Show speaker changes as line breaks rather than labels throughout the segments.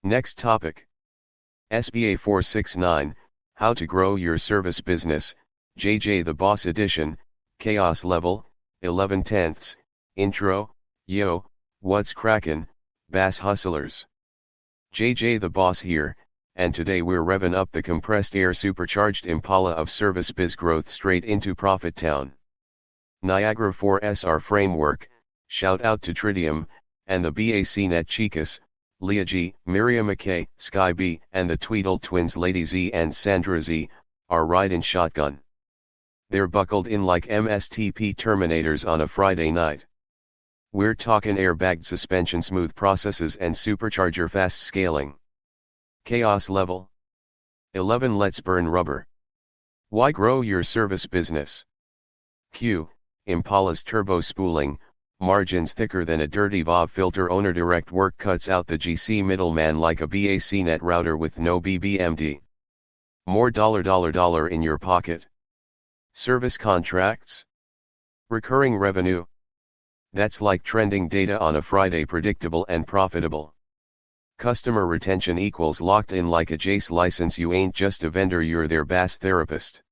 Next topic. SBA 469, How to Grow Your Service Business, JJ the Boss Edition, Chaos Level, 11/10, Intro, Yo, what's crackin', Bass Hustlers. JJ the Boss here, and today we're revving up the compressed air supercharged Impala of Service Biz growth straight into Profit Town. Niagara 4SR framework, shout out to Tritium, and the BACnet Chicas, Leah G, Miriama K, Sky B, and the Tweedle Twins Lady Z and Sandra Z, are riding shotgun. They're buckled in like MSTP Terminators on a Friday night. We're talking airbagged suspension, smooth processes, and supercharger fast scaling. Chaos Level 11. Let's burn rubber. Why grow your service business? Q. Impala's turbo spooling, margins thicker than a dirty valve filter owner. Direct work cuts out the GC middleman like a BACnet router with no BBMD. More dollar in your pocket. Service contracts. Recurring revenue. That's like trending data on a Friday, predictable and profitable. Customer retention equals locked in like a Jace license. You ain't just a vendor, you're their bass therapist.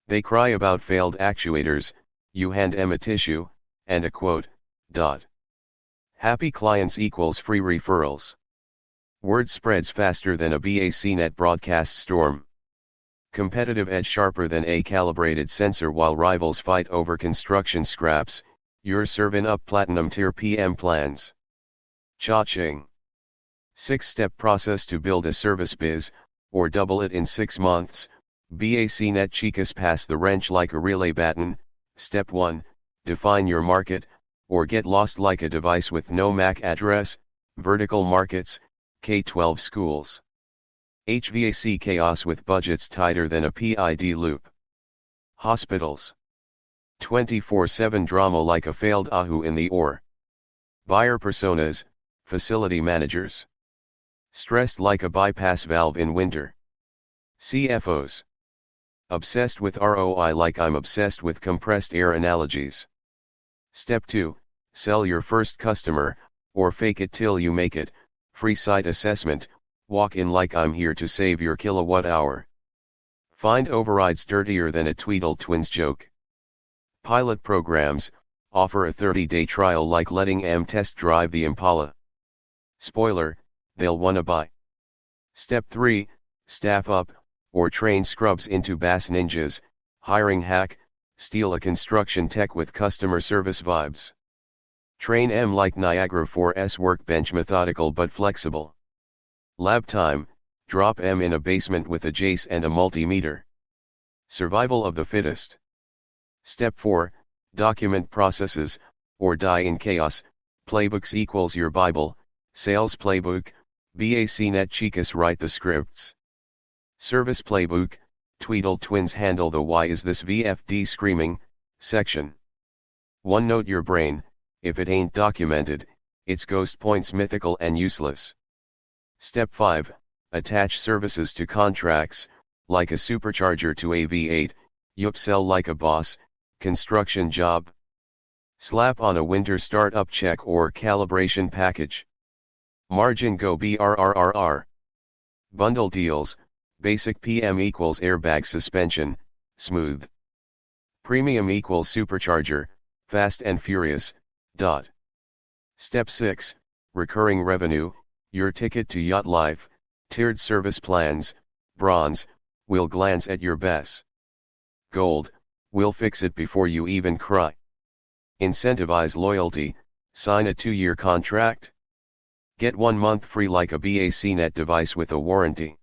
They cry about failed actuators, you hand them a tissue, and a quote. Happy clients equals free referrals. Word spreads faster than a BACnet broadcast storm. Competitive edge sharper than a calibrated sensor while rivals fight over construction scraps. You're serving up platinum tier PM plans. Cha-ching. 6-step process to build a service biz, or double it in 6 months. BACnet Chicas pass the wrench like a relay baton. Step 1, define your market, or get lost like a device with no MAC address. Vertical markets, K-12 schools. HVAC chaos with budgets tighter than a PID loop. Hospitals. 24/7 drama like a failed Ahu in the OR. Buyer personas, facility managers. Stressed like a bypass valve in winter. CFOs. Obsessed with ROI like I'm obsessed with compressed air analogies. Step 2, sell your first customer, or fake it till you make it. Free site assessment, walk in like I'm here to save your kilowatt hour. Find overrides dirtier than a Tweedle Twins joke. Pilot programs, offer a 30-day trial like letting them test drive the Impala. Spoiler, they'll wanna buy. Step 3, staff up, or train scrubs into bass ninjas. Hiring hack, steal a construction tech with customer service vibes. Train M like Niagara 4S workbench, methodical but flexible. Lab time, drop M in a basement with a Jace and a multimeter. Survival of the fittest. Step 4, document processes, or die in chaos. Playbooks equals your Bible, sales playbook. BACnet Chicas write the scripts. Service playbook, Tweedle Twins handle the why is this VFD screaming section. One note your brain, if it ain't documented, it's ghost points, mythical and useless. Step 5, attach services to contracts, like a supercharger to a V8, yup, sell like a boss. Construction job. Slap on a winter startup check or calibration package. Margin go BRRRR. Bundle deals, basic PM equals airbag suspension, smooth. Premium equals supercharger, fast and furious. Step 6, recurring revenue, your ticket to yacht life. Tiered service plans, bronze, we'll glance at your best. Gold, we'll fix it before you even cry. Incentivize loyalty, sign a 2-year contract. Get 1 month free like a BACnet device with a warranty.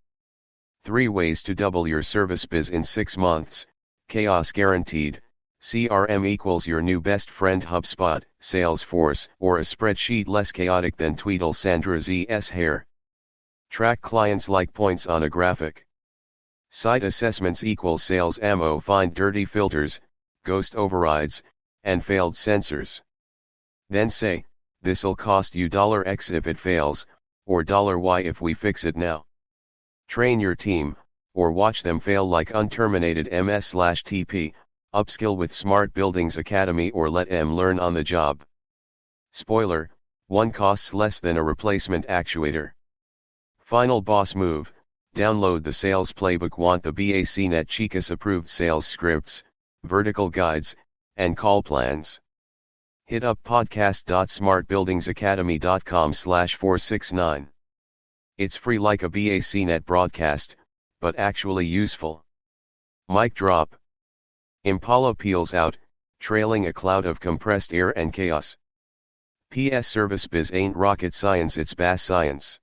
3 ways to double your service biz in 6 months, chaos guaranteed. CRM equals your new best friend, HubSpot, Salesforce, or a spreadsheet less chaotic than Tweedle Sandra Z's hair. Track clients like points on a graphic. Site assessments equals sales ammo. Find dirty filters, ghost overrides, and failed sensors. Then say, this'll cost you $X if it fails, or $Y if we fix it now. Train your team, or watch them fail like unterminated MS/TP, upskill with Smart Buildings Academy or let them learn on the job. Spoiler, one costs less than a replacement actuator. Final boss move, download the sales playbook. Want the BACnet Chicas approved sales scripts, vertical guides, and call plans? Hit up podcast.smartbuildingsacademy.com/469. It's free like a BACnet broadcast, but actually useful. Mic drop. Impala peels out, trailing a cloud of compressed air and chaos. PS Service Biz ain't rocket science, it's bass science.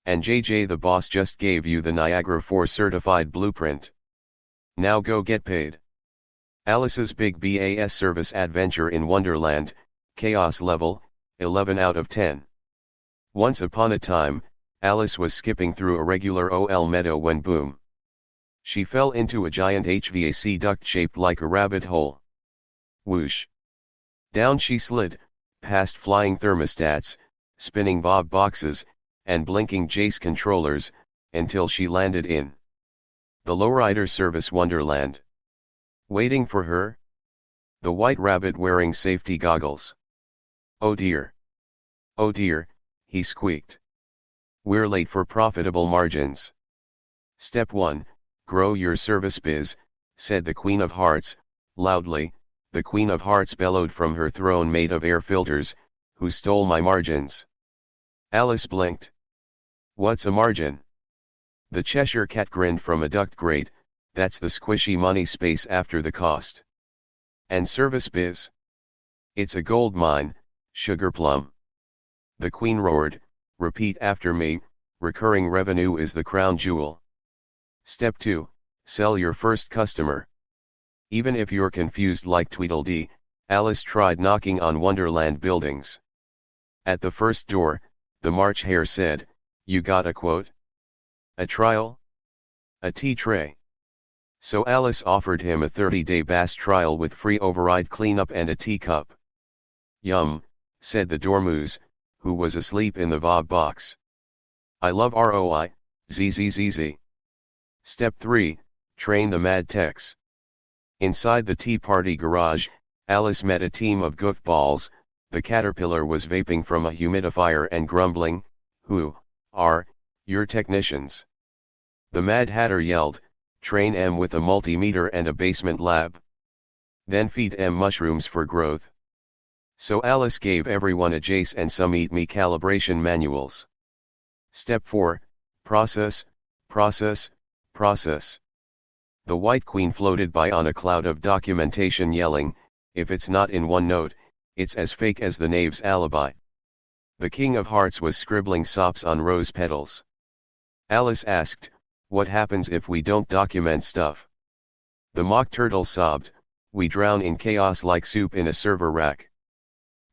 And JJ the boss just gave you the Niagara 4 certified blueprint. Now go get paid. Alice's Big BAS Service Adventure in Wonderland, Chaos Level, 11 out of 10. Once upon a time, Alice was skipping through a regular OL meadow when boom. She fell into a giant HVAC duct shaped like a rabbit hole. Whoosh. Down she slid, past flying thermostats, spinning Bob boxes, and blinking Jace controllers, until she landed in the Lowrider Service Wonderland. Waiting for her? The white rabbit wearing safety goggles. Oh dear. Oh dear, he squeaked. We're late for profitable margins. Step 1, grow your service biz, said the Queen of Hearts, loudly. The Queen of Hearts bellowed from her throne made of air filters, who stole my margins? Alice blinked. What's a margin? The Cheshire Cat grinned from a duct grate. That's the squishy money space after the cost. And service biz? It's a gold mine, sugar plum. The Queen roared, repeat after me, recurring revenue is the crown jewel. Step 2, sell your first customer. Even if you're confused like Tweedledee, Alice tried knocking on Wonderland buildings. At the first door, the March Hare said, you got a quote? A trial? A tea tray. So Alice offered him a 30-day BAS trial with free override cleanup and a teacup. Yum, said the Dormouse, who was asleep in the Bob box. I love ROI, zzz. Step 3, train the mad techs. Inside the Tea Party garage, Alice met a team of goofballs. The caterpillar was vaping from a humidifier and grumbling, who are your technicians? The Mad Hatter yelled, train M with a multimeter and a basement lab. Then feed M mushrooms for growth. So Alice gave everyone a Jace and some Eat Me calibration manuals. Step 4, process, process, process. The White Queen floated by on a cloud of documentation yelling, if it's not in OneNote, it's as fake as the knave's alibi. The King of Hearts was scribbling sops on rose petals. Alice asked, what happens if we don't document stuff? The Mock Turtle sobbed, we drown in chaos like soup in a server rack.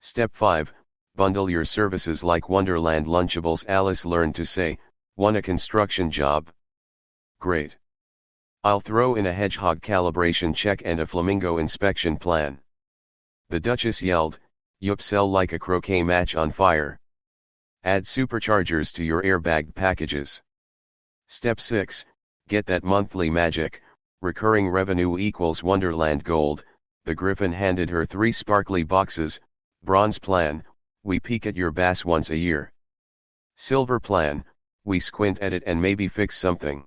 Step 5, bundle your services like Wonderland Lunchables. Alice learned to say, want a construction job? Great. I'll throw in a hedgehog calibration check and a flamingo inspection plan. The Duchess yelled, yup, sell like a croquet match on fire. Add superchargers to your airbag packages. Step 6, get that monthly magic, recurring revenue equals Wonderland Gold. The Griffin handed her 3 sparkly boxes. Bronze plan, we peek at your BAS once a year. Silver plan, we squint at it and maybe fix something.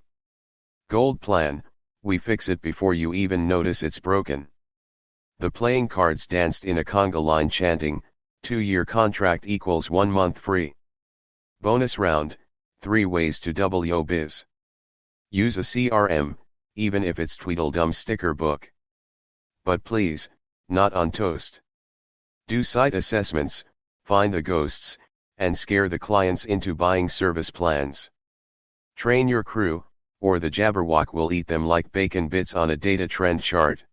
Gold plan, we fix it before you even notice it's broken. The playing cards danced in a conga line chanting, 2-year contract equals 1 month free. Bonus round, 3 ways to double yo biz. Use a CRM, even if it's Tweedledum sticker book. But please, not on toast. Do site assessments, find the ghosts, and scare the clients into buying service plans. Train your crew, or the Jabberwock will eat them like bacon bits on a data trend chart.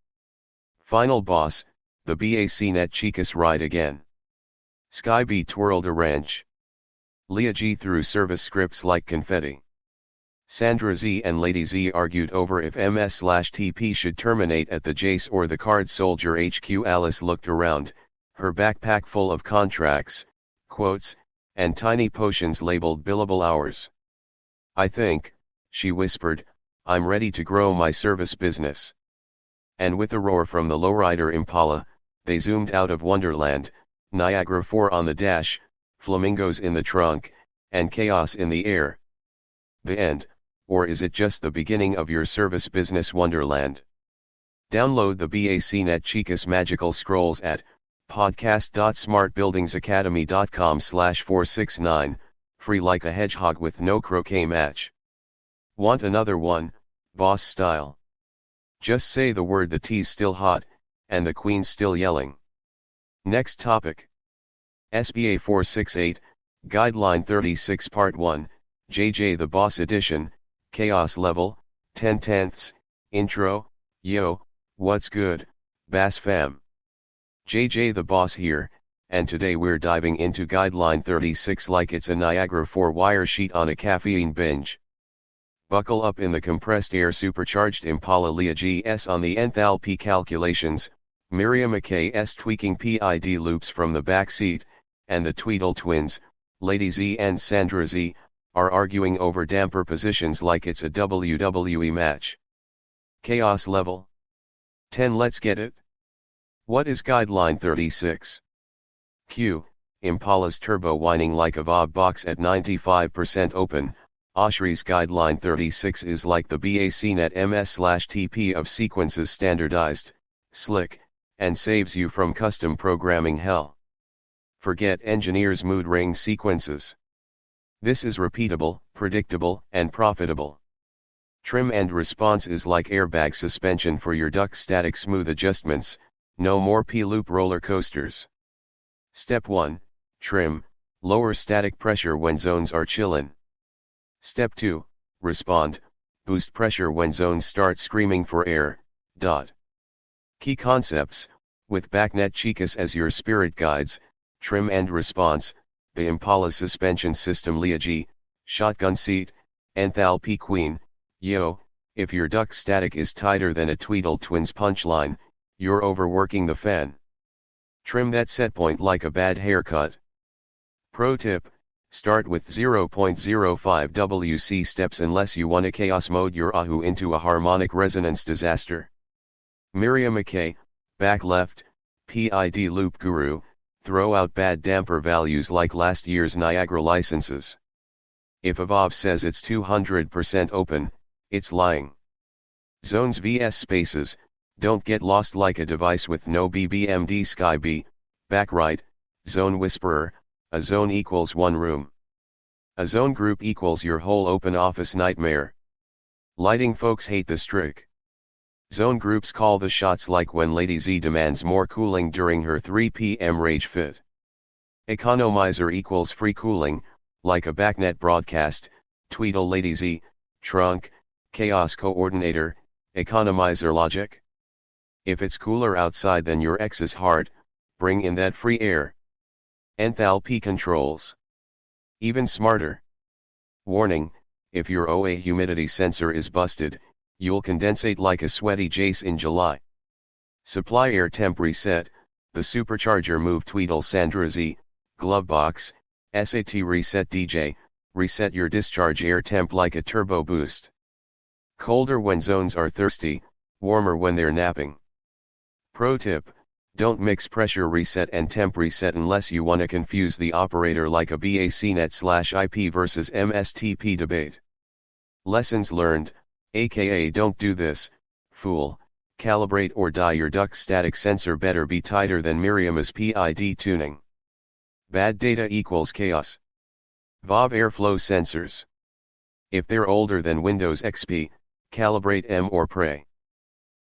Final boss, the BACnet Chicas ride again. Sky B twirled a wrench. Leah G threw service scripts like confetti. Sandra Z and Lady Z argued over if MS/TP should terminate at the Jace or the Card Soldier HQ. Alice looked around, her backpack full of contracts, quotes, and tiny potions labeled billable hours. I think, she whispered, I'm ready to grow my service business. And with a roar from the Lowrider Impala, they zoomed out of Wonderland, Niagara 4 on the dash, flamingos in the trunk, and chaos in the air. the end, or is it just the beginning of your service business wonderland? Download the BACnet Chicas magical scrolls at podcast.smartbuildingsacademy.com/469, free like a hedgehog with no croquet match. Want another one, boss style? Just say the word, the tea's still hot, and the queen's still yelling. Next topic. SBA 468, Guideline 36 Part 1, JJ the Boss Edition, Chaos Level, 10/10, Intro. Yo, what's good, Bass fam? JJ the Boss here, and today we're diving into Guideline 36 like it's a Niagara 4-wire sheet on a caffeine binge. Buckle up in the compressed air supercharged Impala Leah G's on the enthalpy calculations, Miriama K's tweaking PID loops from the back seat, and the Tweedle Twins, Lady Z and Sandra Z, are arguing over damper positions like it's a WWE match. Chaos Level 10. Let's get it. What is Guideline 36? Q. Impala's turbo whining like a VOB box at 95% open. Oshry's Guideline 36 is like the BACnet MS/TP of sequences, standardized, slick, and saves you from custom programming hell. Forget engineers' mood ring sequences. This is repeatable, predictable, and profitable. Trim and response is like airbag suspension for your duct static smooth adjustments, no more P-loop roller coasters. Step 1, trim, lower static pressure when zones are chillin'. Step 2, respond, boost pressure when zones start screaming for air. Key concepts, with BACnet Chicas as your spirit guides, trim and response, the Impala suspension system Leah G, shotgun seat, enthalpy queen. Yo, if your duct static is tighter than a Tweedle Twins punchline, you're overworking the fan. Trim that setpoint like a bad haircut. Pro tip, start with 0.05 WC steps unless you want to chaos mode your AHU into a harmonic resonance disaster. Miriama K, back left, PID loop guru, throw out bad damper values like last year's Niagara licenses. If a VOB says it's 200% open, it's lying. Zones vs spaces, don't get lost like a device with no BBMD. Sky B, back right, zone whisperer, a zone equals one room. A zone group equals your whole open office nightmare. Lighting folks hate this trick. Zone groups call the shots like when Lady Z demands more cooling during her 3 p.m. rage fit. Economizer equals free cooling, like a BACnet broadcast, Tweedle Lady Z, trunk, chaos coordinator, economizer logic. If it's cooler outside than your ex's heart, bring in that free air. Enthalpy controls. Even smarter. Warning, if your OA humidity sensor is busted, you'll condensate like a sweaty Jace in July. Supply air temp reset, the supercharger move Tweedle Sandra Z, glove box, SAT reset DJ, reset your discharge air temp like a turbo boost. Colder when zones are thirsty, warmer when they're napping. Pro tip, don't mix pressure reset and temp reset unless you want to confuse the operator like a BACnet/IP versus MSTP debate. Lessons learned, aka don't do this, fool, calibrate or die. Your duct static sensor better be tighter than Miriama's PID tuning. Bad data equals chaos. VOB airflow sensors. If they're older than Windows XP, calibrate M or pray.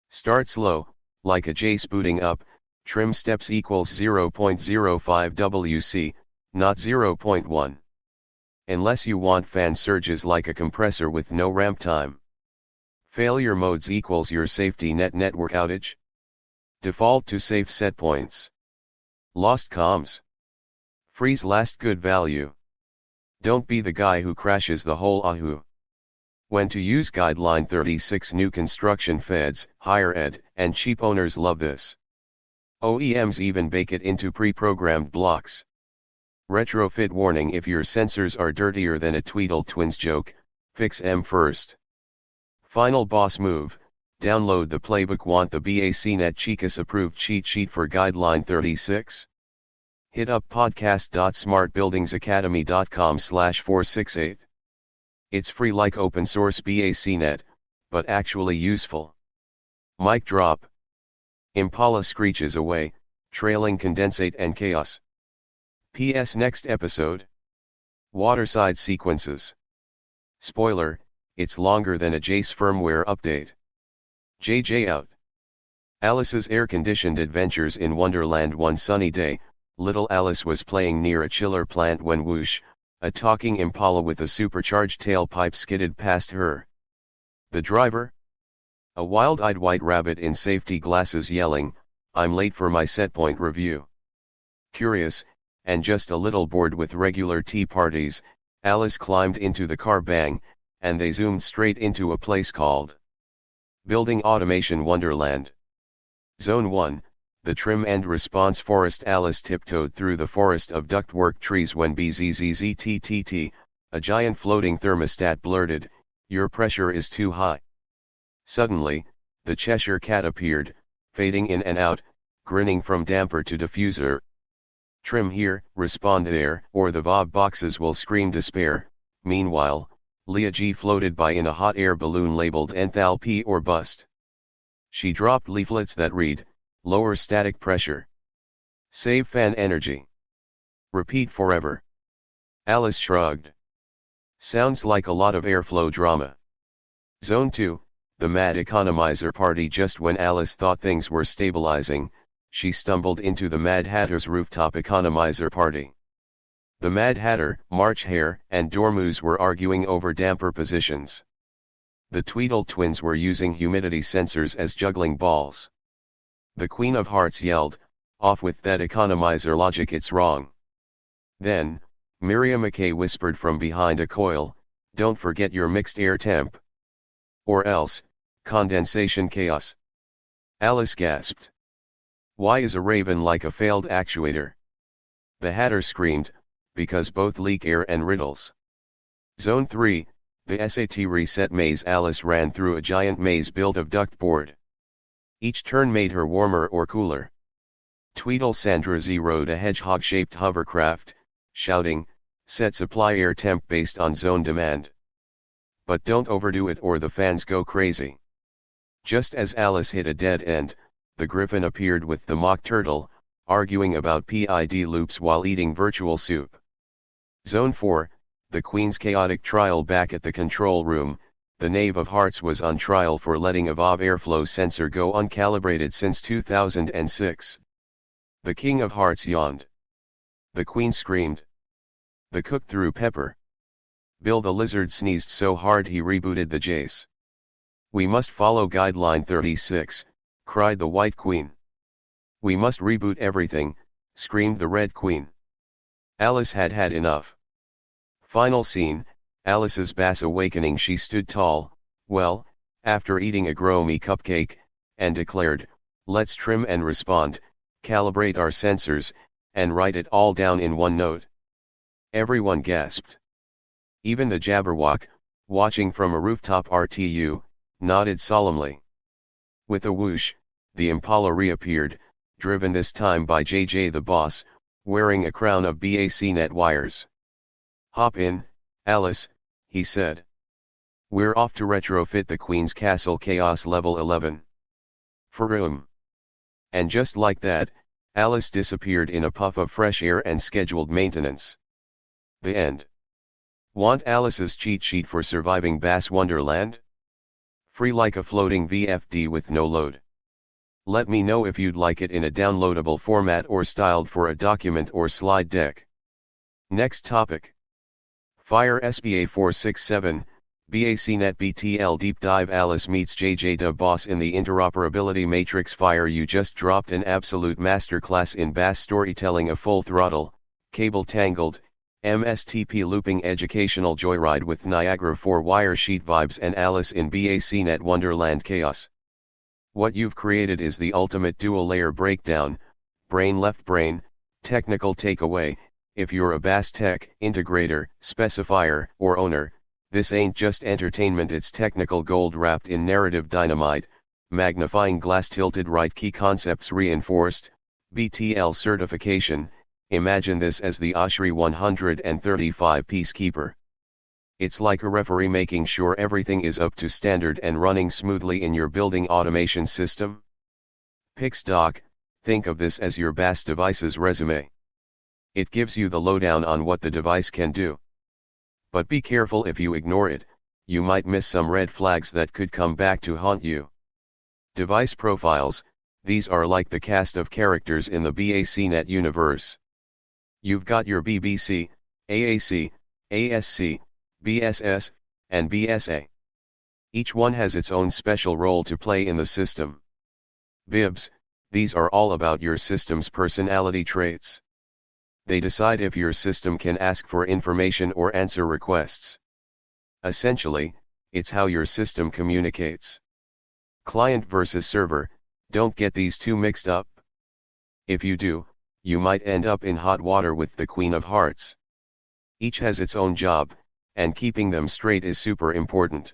Start slow, like a Jace booting up, trim steps equals 0.05 WC, not 0.1. Unless you want fan surges like a compressor with no ramp time. Failure modes equals your safety net network outage. Default to safe setpoints. Lost comms. Freeze last good value. Don't be the guy who crashes the whole AHU. When to use Guideline 36. New construction feds, higher ed, and cheap owners love this. OEMs even bake it into pre-programmed blocks. Retrofit warning: if your sensors are dirtier than a Tweedle Twins joke, fix them first. Final boss move, download the playbook. Want the BACnet Chicas approved cheat sheet for Guideline 36? Hit up podcast.smartbuildingsacademy.com/468. It's free like open source BACnet, but actually useful. Mic drop. Impala screeches away, trailing condensate and chaos. PS next episode. Waterside sequences. Spoiler, it's longer than a Jace firmware update. JJ out. Alice's air-conditioned adventures in Wonderland. One sunny day, little Alice was playing near a chiller plant when whoosh, a talking Impala with a supercharged tailpipe skidded past her. The driver? A wild-eyed white rabbit in safety glasses yelling, "I'm late for my setpoint review." Curious, and just a little bored with regular tea parties, Alice climbed into the car bang, and they zoomed straight into a place called Building Automation Wonderland. Zone 1, the trim and response forest. Alice tiptoed through the forest of ductwork trees when bzzzzttt, a giant floating thermostat blurted, "Your pressure is too high." Suddenly, the Cheshire Cat appeared, fading in and out, grinning from damper to diffuser. "Trim here, respond there, or the VOB boxes will scream despair." Meanwhile, Leah G floated by in a hot air balloon labeled enthalpy or bust. She dropped leaflets that read, "Lower static pressure. Save fan energy. Repeat forever." Alice shrugged. "Sounds like a lot of airflow drama." Zone 2, the Mad Economizer party. Just when Alice thought things were stabilizing, she stumbled into the Mad Hatter's rooftop economizer party. The Mad Hatter, March Hare, and Dormouse were arguing over damper positions. The Tweedle Twins were using humidity sensors as juggling balls. The Queen of Hearts yelled, "Off with that economizer logic, it's wrong." Then, Miriama K whispered from behind a coil, "Don't forget your mixed air temp. Or else, condensation chaos." Alice gasped. "Why is a raven like a failed actuator?" The Hatter screamed, "Because both leak air and riddles." Zone 3, the SAT reset maze. Alice ran through a giant maze built of ductboard. Each turn made her warmer or cooler. Tweedle Sandra Z rode a hedgehog-shaped hovercraft, shouting, "Set supply air temp based on zone demand. But don't overdo it or the fans go crazy." Just as Alice hit a dead end, the Griffin appeared with the Mock Turtle, arguing about PID loops while eating virtual soup. Zone 4, the Queen's chaotic trial. Back at the control room, the Knave of Hearts was on trial for letting a VOB airflow sensor go uncalibrated since 2006. The King of Hearts yawned. The Queen screamed. The cook threw pepper. Bill the Lizard sneezed so hard he rebooted the Jace. "We must follow Guideline 36, cried the White Queen. "We must reboot everything," screamed the Red Queen. Alice had had enough. Final scene, Alice's bass awakening. She stood tall, well, after eating a Gromy cupcake, and declared, "Let's trim and respond, calibrate our sensors, and write it all down in one note." Everyone gasped. Even the Jabberwock, watching from a rooftop RTU, nodded solemnly. With a whoosh, the Impala reappeared, driven this time by JJ the Boss, wearing a crown of BACnet wires. "Hop in, Alice," he said. "We're off to retrofit the Queen's Castle Chaos Level 11. Vroom." And just like that, Alice disappeared in a puff of fresh air and scheduled maintenance. The end. Want Alice's cheat sheet for surviving Bass Wonderland? Free like a floating VFD with no load. Let me know if you'd like it in a downloadable format or styled for a document or slide deck. Next topic. Fire SBA 467, BACnet BTL Deep Dive. Alice meets JJ the Boss in the interoperability matrix. Fire, you just dropped an absolute masterclass in bass storytelling, a full throttle, cable tangled, MSTP looping educational joyride with Niagara 4-wire sheet vibes and Alice in BACnet Wonderland chaos. What you've created is the ultimate dual-layer breakdown, brain left brain, technical takeaway. If you're a bass tech, integrator, specifier, or owner, this ain't just entertainment, it's technical gold wrapped in narrative dynamite, magnifying glass tilted right, key concepts reinforced, BTL certification. Imagine this as the OSHRI 135 Peacekeeper. It's like a referee making sure everything is up to standard and running smoothly in your building automation system. PixDoc, think of this as your BAS device's resume. It gives you the lowdown on what the device can do. But be careful, if you ignore it, you might miss some red flags that could come back to haunt you. Device profiles, these are like the cast of characters in the BACnet universe. You've got your BBC, AAC, ASC, BSS, and BSA. Each one has its own special role to play in the system. Bibs, these are all about your system's personality traits. They decide if your system can ask for information or answer requests. Essentially, it's how your system communicates. Client versus server, don't get these two mixed up. If you do, you might end up in hot water with the Queen of Hearts. Each has its own job, and keeping them straight is super important.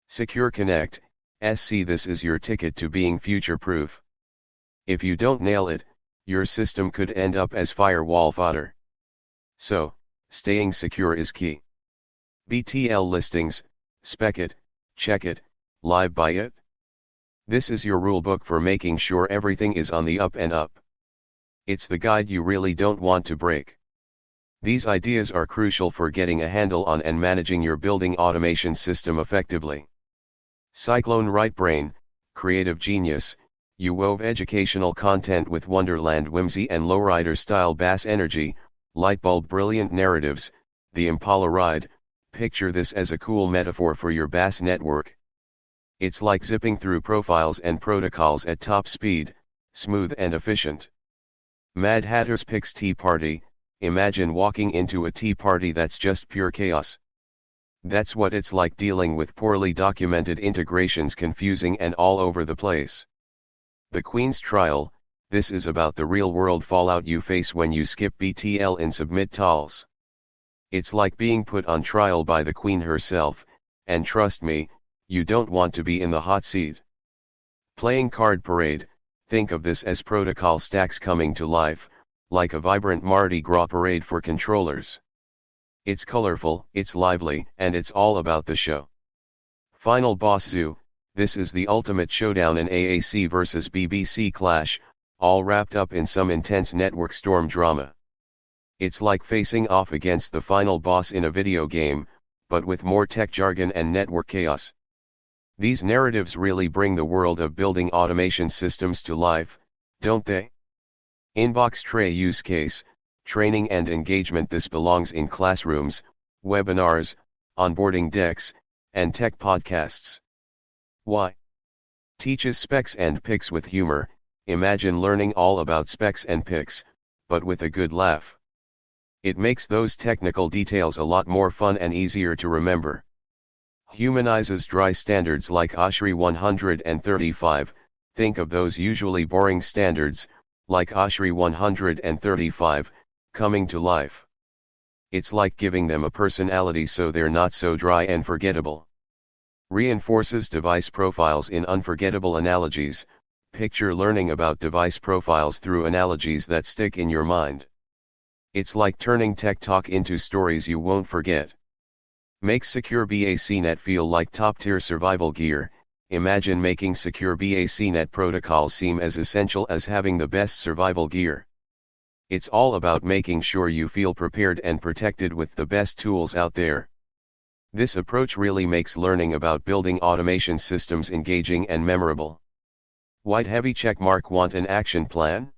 Secure Connect, SC, this is your ticket to being future-proof. If you don't nail it, your system could end up as firewall fodder. So, staying secure is key. BTL listings, spec it, check it, live buy it. This is your rulebook for making sure everything is on the up and up. It's the guide you really don't want to break. These ideas are crucial for getting a handle on and managing your building automation system effectively. Cyclone Right Brain, creative genius, you wove educational content with Wonderland whimsy and Lowrider style bass energy, lightbulb brilliant narratives, the Impala ride. Picture this as a cool metaphor for your BAS network. It's like zipping through profiles and protocols at top speed, smooth and efficient. Mad Hatter's Picks Tea Party, imagine walking into a tea party that's just pure chaos. That's what it's like dealing with poorly documented integrations, confusing and all over the place. The Queen's Trial, this is about the real-world fallout you face when you skip BTL in submit tals. It's like being put on trial by the Queen herself, and trust me, you don't want to be in the hot seat. Playing Card Parade, think of this as protocol stacks coming to life, like a vibrant Mardi Gras parade for controllers. It's colorful, it's lively, and it's all about the show. Final Boss Zoo, this is the ultimate showdown, in AAC versus BBC clash, all wrapped up in some intense network storm drama. It's like facing off against the final boss in a video game, but with more tech jargon and network chaos. These narratives really bring the world of building automation systems to life, don't they? Inbox tray use case, training and engagement. This belongs in classrooms, webinars, onboarding decks, and tech podcasts. Why? Teaches specs and pics with humor. Imagine learning all about specs and pics, but with a good laugh. It makes those technical details a lot more fun and easier to remember. Humanizes dry standards like OSHRI 135, think of those usually boring standards, like OSHRI 135, coming to life. It's like giving them a personality so they're not so dry and forgettable. Reinforces device profiles in unforgettable analogies. Picture learning about device profiles through analogies that stick in your mind. It's like turning tech talk into stories you won't forget. Makes secure BACnet feel like top-tier survival gear. Imagine making secure BACnet protocols seem as essential as having the best survival gear. It's all about making sure you feel prepared and protected with the best tools out there. This approach really makes learning about building automation systems engaging and memorable. White heavy checkmark. Want an action plan?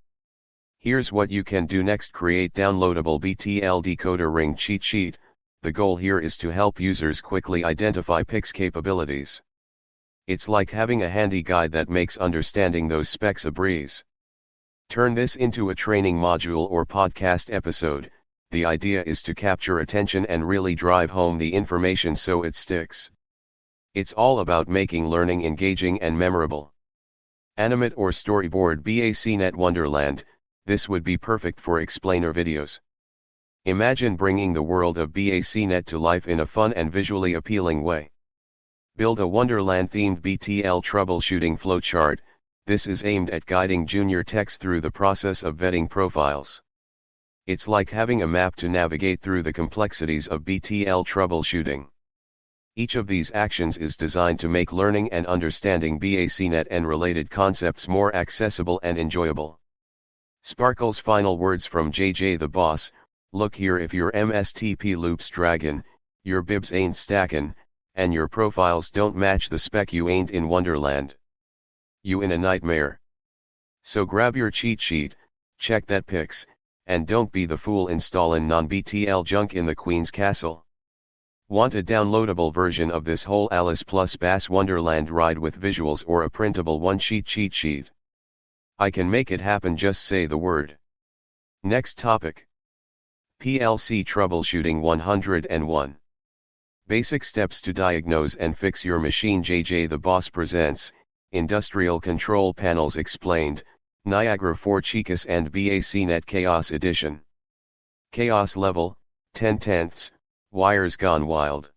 Here's what you can do next. Create downloadable BTL decoder ring cheat sheet. The goal here is to help users quickly identify PIC's capabilities. It's like having a handy guide that makes understanding those specs a breeze. Turn this into a training module or podcast episode. The idea is to capture attention and really drive home the information so it sticks. It's all about making learning engaging and memorable. Animate or storyboard BACnet Wonderland, this would be perfect for explainer videos. Imagine bringing the world of BACnet to life in a fun and visually appealing way. Build a Wonderland-themed BTL troubleshooting flowchart. This is aimed at guiding junior techs through the process of vetting profiles. It's like having a map to navigate through the complexities of BTL troubleshooting. Each of these actions is designed to make learning and understanding BACnet and related concepts more accessible and enjoyable. Sparkle's final words from JJ the boss: look here, if your MSTP loops draggin', your bibs ain't stackin', and your profiles don't match the spec, you ain't in Wonderland. You in a nightmare. So grab your cheat sheet, check that pics, and don't be the fool installin' non-BTL junk in the Queen's Castle. Want a downloadable version of this whole Alice plus Bass Wonderland ride with visuals or a printable one-sheet cheat sheet? I can make it happen, just say the word. Next topic. PLC Troubleshooting 101. Basic steps to diagnose and fix your machine. JJ the boss presents Industrial Control Panels Explained, Niagara 4 Chicas and BACnet Chaos Edition. Chaos level, 10/10, wires gone wild.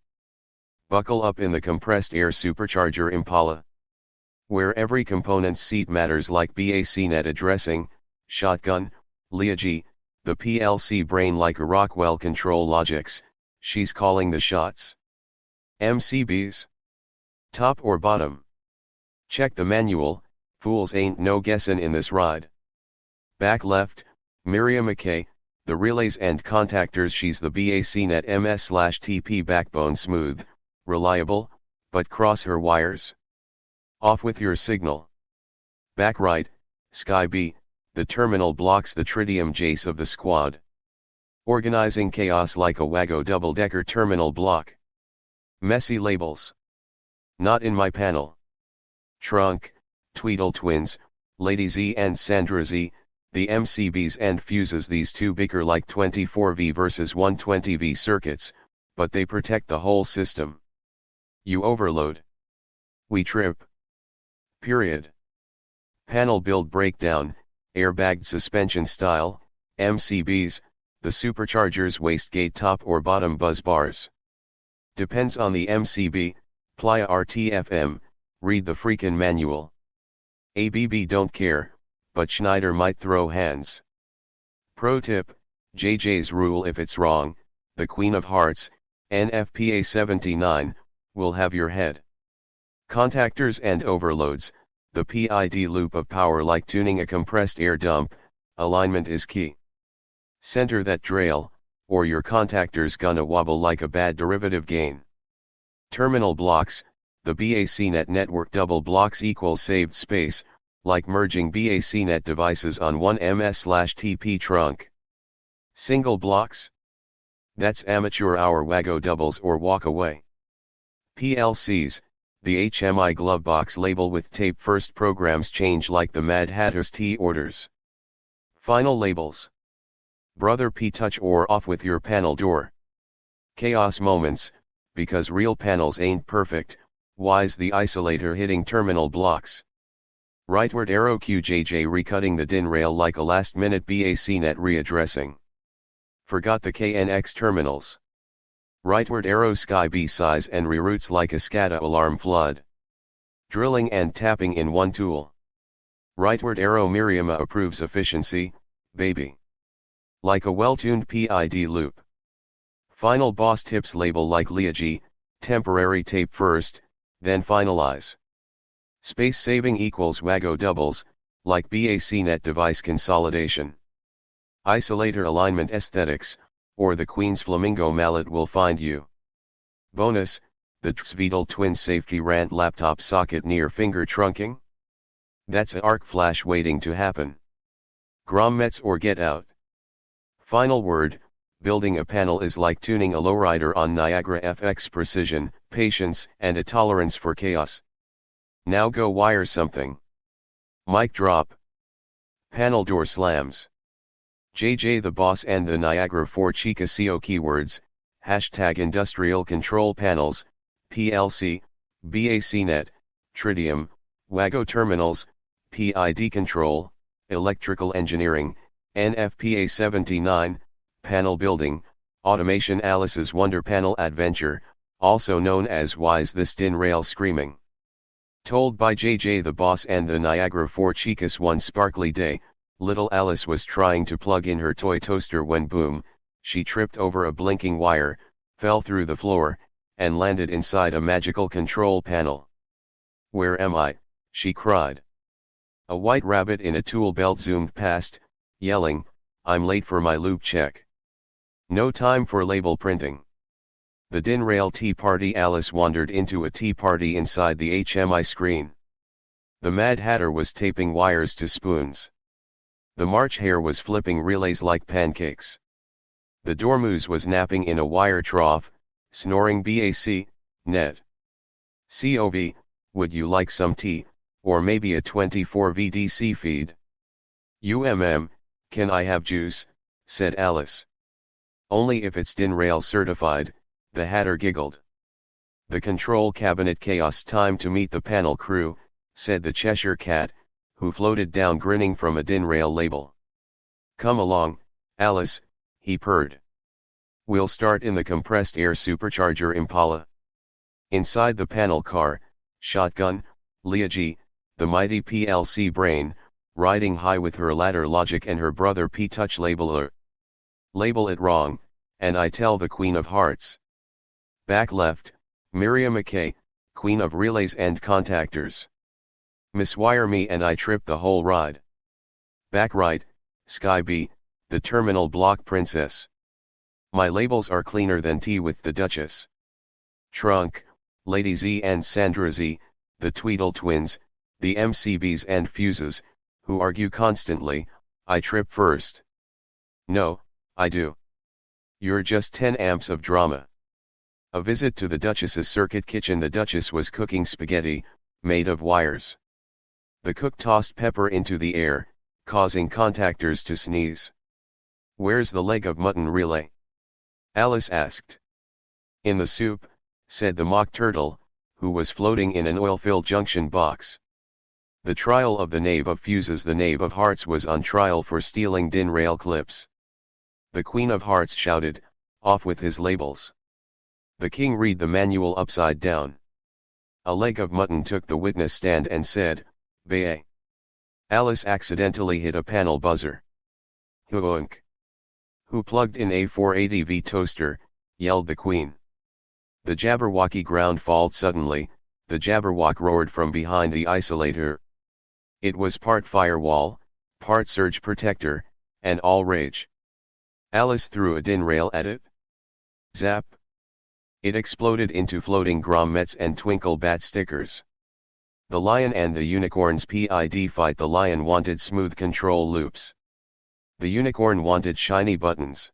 Buckle up in the compressed air supercharger Impala, where every component's seat matters, like BACnet addressing, shotgun, Leah G, the PLC brain like a Rockwell control logics, she's calling the shots. MCBs? Top or bottom? Check the manual, fools ain't no guessin' in this ride. Back left, Miriama K, the relays and contactors, she's the BACnet MS/TP backbone, smooth, reliable, but cross her wires. Off with your signal. Back right, Sky B, the terminal blocks, the tritium Jace of the squad. Organizing chaos like a Wago double-decker terminal block. Messy labels. Not in my panel. Trunk, Tweedle Twins, Lady Z and Sandra Z, the MCBs and fuses. These two bicker like 24V versus 120V circuits, but they protect the whole system. You overload. We trip. Period. Panel build breakdown, airbagged suspension style, MCBs, the supercharger's wastegate, top or bottom buzz bars. Depends on the MCB, Playa RTFM, read the freakin' manual. ABB don't care, but Schneider might throw hands. Pro tip, JJ's rule: if it's wrong, the Queen of Hearts, NFPA 79, will have your head. Contactors and overloads, the PID loop of power like tuning a compressed air dump, alignment is key. Center that drail, or your contactor's gonna wobble like a bad derivative gain. Terminal blocks, the BACnet network double blocks equals saved space, like merging BACnet devices on one MS/TP trunk. Single blocks? That's amateur hour Wago doubles or walk away. PLCs, the HMI glove box label with tape. First programs change like the Mad Hatter's tea orders. Final labels. Brother P, touch or off with your panel door. Chaos moments, because real panels ain't perfect, why's the isolator hitting terminal blocks? Rightward arrow QJJ recutting the DIN rail like a last-minute BACnet readdressing. Forgot the KNX terminals. Rightward arrow Sky B size and reroutes like a SCADA alarm flood. Drilling and tapping in one tool. Rightward arrow Miriama approves efficiency, baby. Like a well-tuned PID loop. Final boss tips label like Leah G, temporary tape first, then finalize. Space saving equals Wago doubles, like BACnet device consolidation. Isolator alignment aesthetics, or the Queen's Flamingo mallet will find you. Bonus, the Tweedle Twins safety rant laptop socket near finger trunking? That's a arc flash waiting to happen. Grommets or get out. Final word, building a panel is like tuning a lowrider on Niagara. FX precision, patience, and a tolerance for chaos. Now go wire something. Mic drop. Panel door slams. JJ the boss and the Niagara 4 Chicas SEO keywords, hashtag industrial control panels, PLC, BACnet, tritium, Wago terminals, PID control, electrical engineering, NFPA 79, panel building, automation. Alice's Wonder Panel Adventure, also known as Why's This DIN Rail Screaming. Told by JJ the boss and the Niagara 4 Chicas one sparkly day, Little Alice was trying to plug in her toy toaster when boom, she tripped over a blinking wire, fell through the floor, and landed inside a magical control panel. "Where am I?" she cried. A white rabbit in a tool belt zoomed past, yelling, "I'm late for my loop check. No time for label printing." The DIN rail tea party. Alice wandered into a tea party inside the HMI screen. The Mad Hatter was taping wires to spoons. The March Hare was flipping relays like pancakes. The Dormouse was napping in a wire trough, snoring BACnet. COV, would you like some tea, or maybe a 24 VDC feed? Can I have juice, said Alice. Only if it's DIN rail certified, the Hatter giggled. The control cabinet chaos. Time to meet the panel crew, said the Cheshire Cat, who floated down grinning from a DIN rail label. Come along, Alice, he purred. We'll start in the compressed air supercharger Impala. Inside the panel car, shotgun, Leah G, the mighty PLC brain, riding high with her ladder logic and her brother P-Touch labeler. Label it wrong, and I tell the Queen of Hearts. Back left, Miriama K, Queen of Relays and Contactors. Miswire me and I trip the whole ride. Back right, Sky B, the terminal block princess. My labels are cleaner than tea with the Duchess. Trunk, Lady Z and Sandra Z, the Tweedle Twins, the MCBs and fuses, who argue constantly, I trip first. No, I do. You're just 10 amps of drama. A visit to the Duchess's circuit kitchen. The Duchess was cooking spaghetti, made of wires. The cook tossed pepper into the air, causing contactors to sneeze. Where's the leg of mutton relay? Alice asked. In the soup, said the mock turtle, who was floating in an oil-filled junction box. The trial of the Knave of Fuses. The Knave of Hearts was on trial for stealing DIN rail clips. The Queen of Hearts shouted, off with his labels. The king read the manual upside down. A leg of mutton took the witness stand and said, "Ba." Alice accidentally hit a panel buzzer. "Hoonk." Who plugged in a 480V toaster, yelled the queen. The Jabberwocky ground fault. Suddenly, the Jabberwock roared from behind the isolator. It was part firewall, part surge protector, and all rage. Alice threw a DIN rail at it. Zap! It exploded into floating grommets and twinkle bat stickers. The lion and the unicorn's PID fight. The lion wanted smooth control loops. The unicorn wanted shiny buttons.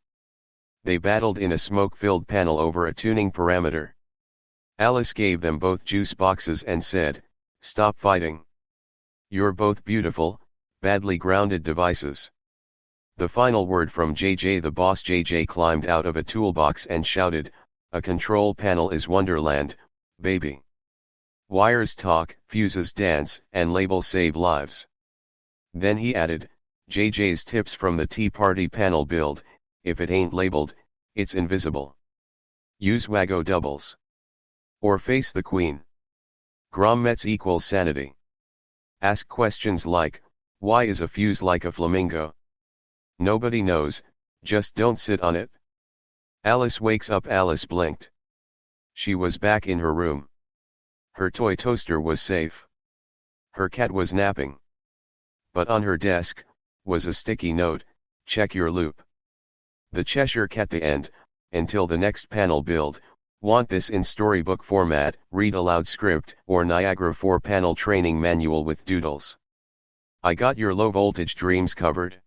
They battled in a smoke-filled panel over a tuning parameter. Alice gave them both juice boxes and said, "Stop fighting. You're both beautiful, badly grounded devices." The final word from JJ the boss. JJ climbed out of a toolbox and shouted, "A control panel is Wonderland, baby. Wires talk, fuses dance, and labels save lives." Then he added, JJ's tips from the Tea Party panel build: if it ain't labeled, it's invisible. Use Wago doubles. Or face the queen. Grommets equals sanity. Ask questions like, why is a fuse like a flamingo? Nobody knows, just don't sit on it. Alice wakes up. Alice blinked. She was back in her room. Her toy toaster was safe. Her cat was napping. But on her desk was a sticky note: check your loop. The Cheshire Cat. The end. Until the next panel build, want this in storybook format, read aloud script, or Niagara 4 panel training manual with doodles. I got your low voltage dreams covered.